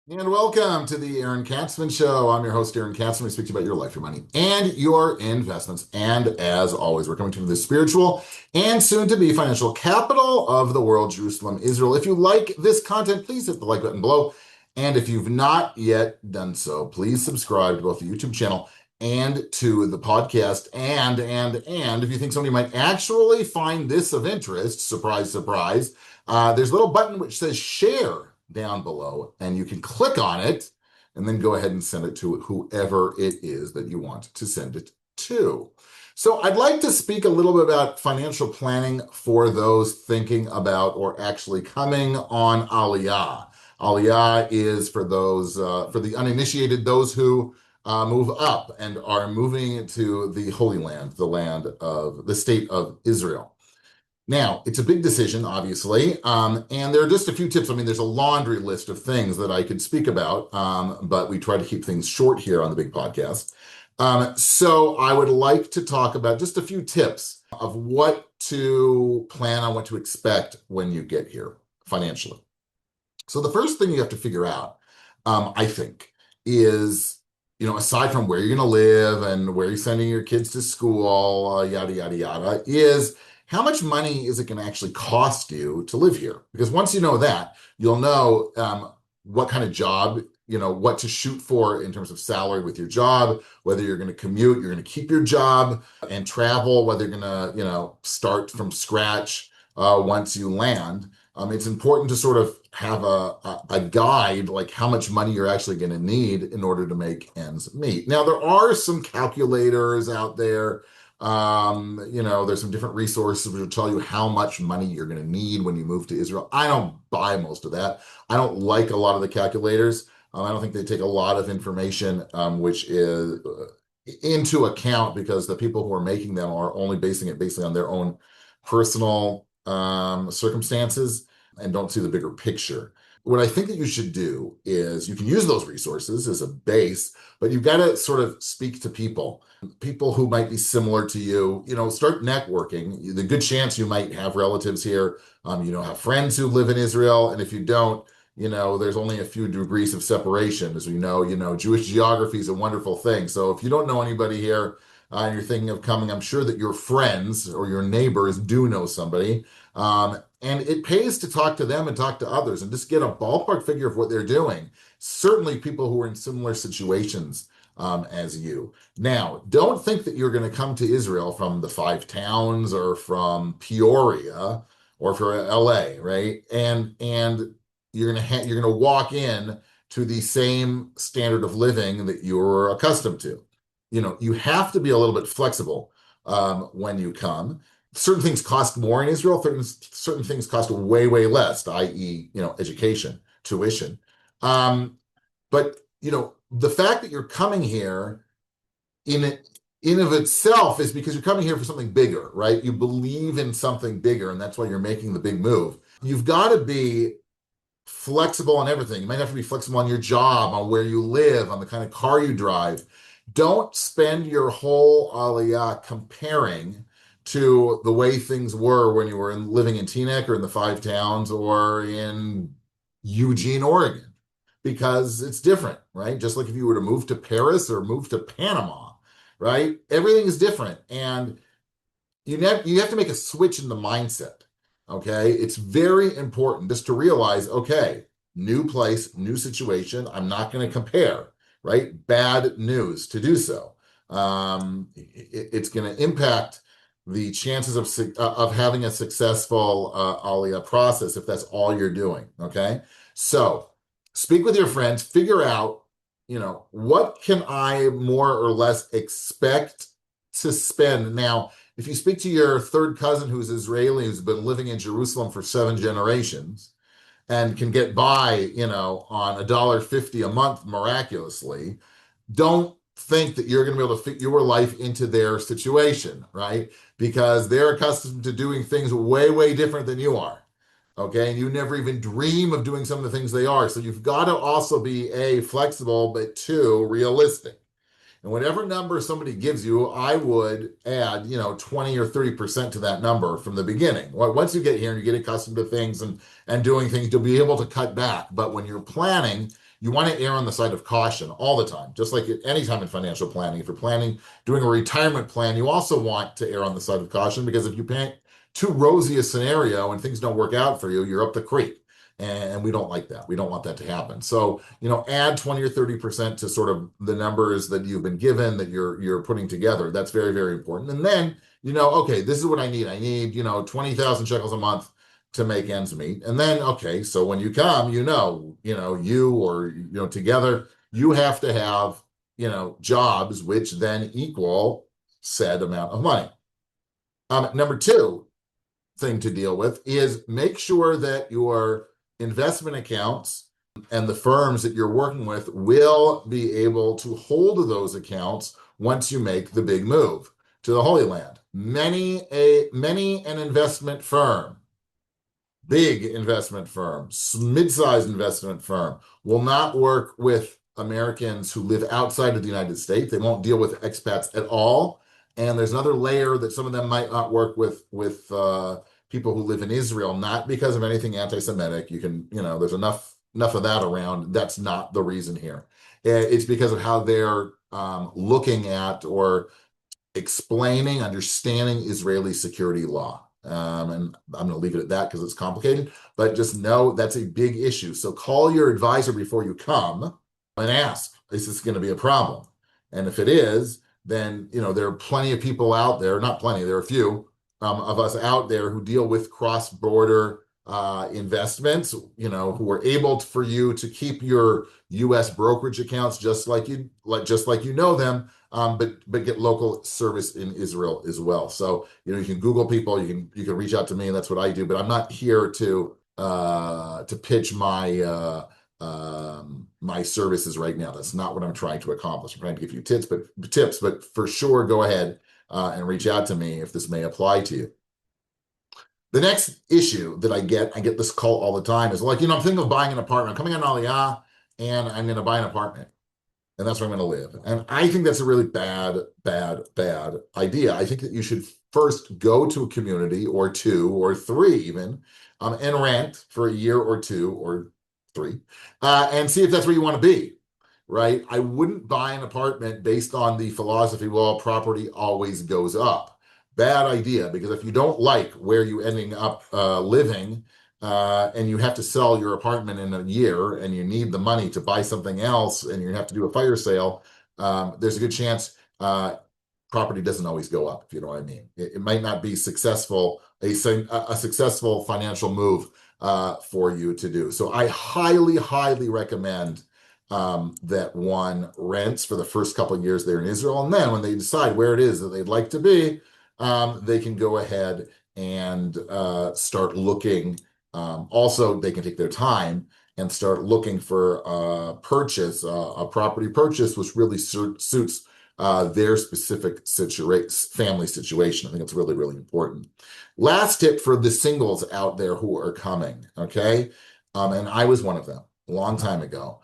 And welcome to the Aaron Katzman Show. I'm your host, Aaron Katzman. We speak to you about your life, your money, and your investments. And as always, we're coming to the spiritual and soon to be financial capital of the world, Jerusalem, Israel. If you like this content, please hit the like button below. And if you've not yet done so, please subscribe to both the YouTube channel and to the podcast. And if you think somebody might actually find this of interest, surprise, surprise, there's a little button which says share down below, and you can click on it and then go ahead and send it to whoever it is that you want to send it to. So I'd like to speak a little bit about financial planning for those thinking about or actually coming on Aliyah. Aliyah is for those, for the uninitiated, those who move up and are moving to the Holy Land, the land of the state of Israel. Now, it's a big decision, obviously, and there are just a few tips. I mean, there's a laundry list of things that I could speak about, but we try to keep things short here on the big podcast. So I would like to talk about just a few tips of what to plan on, what to expect when you get here financially. So the first thing you have to figure out, I think, is, aside from where you're going to live and where you're sending your kids to school, yada, yada, yada, is how much money is it going to actually cost you to live here? Because once you know that, you'll know what kind of job, what to shoot for in terms of salary with your job, whether you're going to commute, you're going to keep your job and travel, whether you're going to, start from scratch once you land. It's important to sort of have a guide, like how much money you're actually going to need in order to make ends meet. Now, there are some calculators out there. There's some different resources which will tell you how much money you're going to need when you move to Israel. I don't buy most of that. I don't like a lot of the calculators. I don't think they take a lot of information, which is into account, because the people who are making them are only basing it basically on their own personal circumstances and don't see the bigger picture. What I think that you should do is you can use those resources as a base, but you've got to sort of speak to people who might be similar to you. Start networking. The good chance you might have relatives here, have friends who live in Israel. And if you don't, there's only a few degrees of separation. As we know, Jewish geography is a wonderful thing. So if you don't know anybody here, and you're thinking of coming, I'm sure that your friends or your neighbors do know somebody. And it pays to talk to them and talk to others and just get a ballpark figure of what they're doing. Certainly people who are in similar situations as you. Now, don't think that you're going to come to Israel from the Five Towns or from Peoria or from LA, right? And you're going to walk in to the same standard of living that you're accustomed to. You have to be a little bit flexible when you come. Certain things cost more in Israel. Certain things cost way, way less, i.e., education, tuition. But the fact that you're coming here in of itself is because you're coming here for something bigger, right? You believe in something bigger, and that's why you're making the big move. You've got to be flexible on everything. You might have to be flexible on your job, on where you live, on the kind of car you drive. Don't spend your whole aliyah comparing to the way things were when you were living in Teaneck or in the Five Towns or in Eugene, Oregon, because it's different, right? Just like if you were to move to Paris or move to Panama, right? Everything is different. And you have to make a switch in the mindset. Okay. It's very important just to realize, okay, new place, new situation. I'm not going to compare, right? Bad news to do so. It's going to impact the chances of having a successful Aliyah process if that's all you're doing. Okay. So speak with your friends, figure out, what can I more or less expect to spend? Now, if you speak to your third cousin who's Israeli, who's been living in Jerusalem for 7 generations and can get by, on $1.50 a month miraculously, don't think that you're going to be able to fit your life into their situation, right? Because they're accustomed to doing things way, way different than you are. Okay. And you never even dream of doing some of the things they are. So you've got to also be A, flexible, but 2, realistic. And whatever number somebody gives you, I would add, 20 or 30% to that number from the beginning. Once you get here and you get accustomed to things and doing things, you'll be able to cut back. But when you're planning, you want to err on the side of caution all the time, just like at any time in financial planning. If you're planning, doing a retirement plan, you also want to err on the side of caution, because if you paint too rosy a scenario and things don't work out for you, you're up the creek. And we don't like that. We don't want that to happen. So, add 20 or 30% to sort of the numbers that you've been given, that you're putting together. That's very, very important. And then, okay, this is what I need. I need, 20,000 shekels a month to make ends meet. And then, okay, so when you come, you or, together, you have to have, jobs which then equal said amount of money. Number two thing to deal with is make sure that your investment accounts and the firms that you're working with will be able to hold those accounts once you make the big move to the Holy Land. Many an investment firm, big investment firm, mid-sized investment firm, will not work with Americans who live outside of the United States. They won't deal with expats at all. And there's another layer that some of them might not work with people who live in Israel, not because of anything anti-Semitic. There's enough of that around. That's not the reason here. It's because of how they're looking at or explaining, understanding Israeli security law. And I'm going to leave it at that because it's complicated, but just know that's a big issue. So call your advisor before you come and ask, is this going to be a problem? And if it is, then, there are plenty of people out there, not plenty, there are a few of us out there who deal with cross-border investments, who are able for you to keep your U.S. brokerage accounts just like you know them, but get local service in Israel as well. So, you can Google people, you can reach out to me, and that's what I do. But I'm not here to pitch my my services right now. That's not what I'm trying to accomplish. I'm trying to give you tips, but for sure, go ahead and reach out to me if this may apply to you. The next issue that I get this call all the time, is like, I'm thinking of buying an apartment. I'm coming on Aliyah, and I'm going to buy an apartment, and that's where I'm going to live. And I think that's a really bad idea. I think that you should first go to a community or two or three even, and rent for a year or two or three, and see if that's where you want to be, right? I wouldn't buy an apartment based on the philosophy, well, property always goes up. Bad idea, because if you don't like where you're ending up living, and you have to sell your apartment in a year, and you need the money to buy something else, and you have to do a fire sale, there's a good chance property doesn't always go up, if you know what I mean. It might not be successful, a successful financial move for you to do. So I highly, highly recommend that one rents for the first couple of years there in Israel. And then when they decide where it is that they'd like to be, they can go ahead and start looking. Also, they can take their time and start looking for a property purchase, which really suits their specific family situation. I think it's really, really important. Last tip for the singles out there who are coming, okay? And I was one of them a long time ago.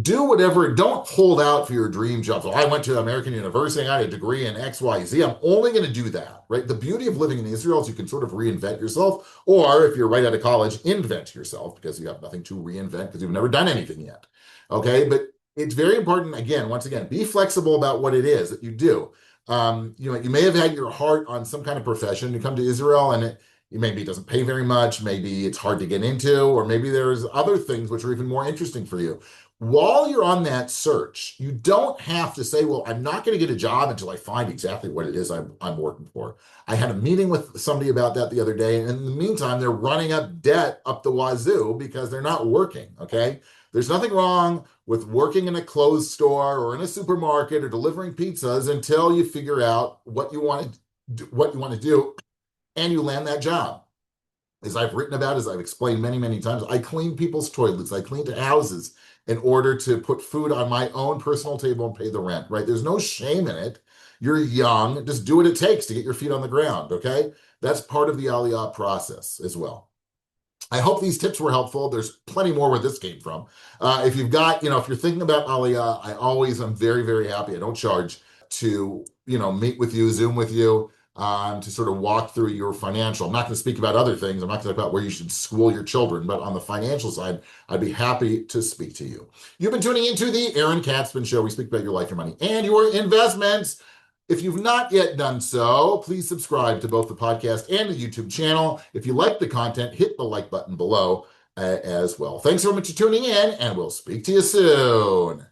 Do whatever, don't hold out for your dream job. So I went to American University, I got a degree in XYZ. I'm only going to do that, right? The beauty of living in Israel is you can sort of reinvent yourself, or if you're right out of college, invent yourself, because you have nothing to reinvent because you've never done anything yet, okay? But it's very important, once again, be flexible about what it is that you do. You may have had your heart on some kind of profession. You come to Israel and maybe it doesn't pay very much, maybe it's hard to get into, or maybe there's other things which are even more interesting for you. While you're on that search, you don't have to say, well, I'm not going to get a job until I find exactly what it is I'm working for. I had a meeting with somebody about that the other day, and in the meantime, they're running up debt up the wazoo because they're not working, okay? There's nothing wrong with working in a clothes store or in a supermarket or delivering pizzas until you figure out what you want to do, and you land that job. As I've written about, as I've explained many, many times, I clean people's toilets, I cleaned houses in order to put food on my own personal table and pay the rent, right? There's no shame in it. You're young, just do what it takes to get your feet on the ground, okay? That's part of the Aliyah process as well. I hope these tips were helpful. There's plenty more where this came from. If you've got, if you're thinking about Aliyah, I'm very, very happy. I don't charge to, meet with you, Zoom with you. to sort of walk through your financial. I'm not going to speak about other things. I'm not going to talk about where you should school your children, but on the financial side, I'd be happy to speak to you. You've been tuning into the Aaron Katzman Show. We speak about your life, your money, and your investments. If you've not yet done so, please subscribe to both the podcast and the YouTube channel. If you like the content, hit the like button below as well. Thanks so much for tuning in, and we'll speak to you soon.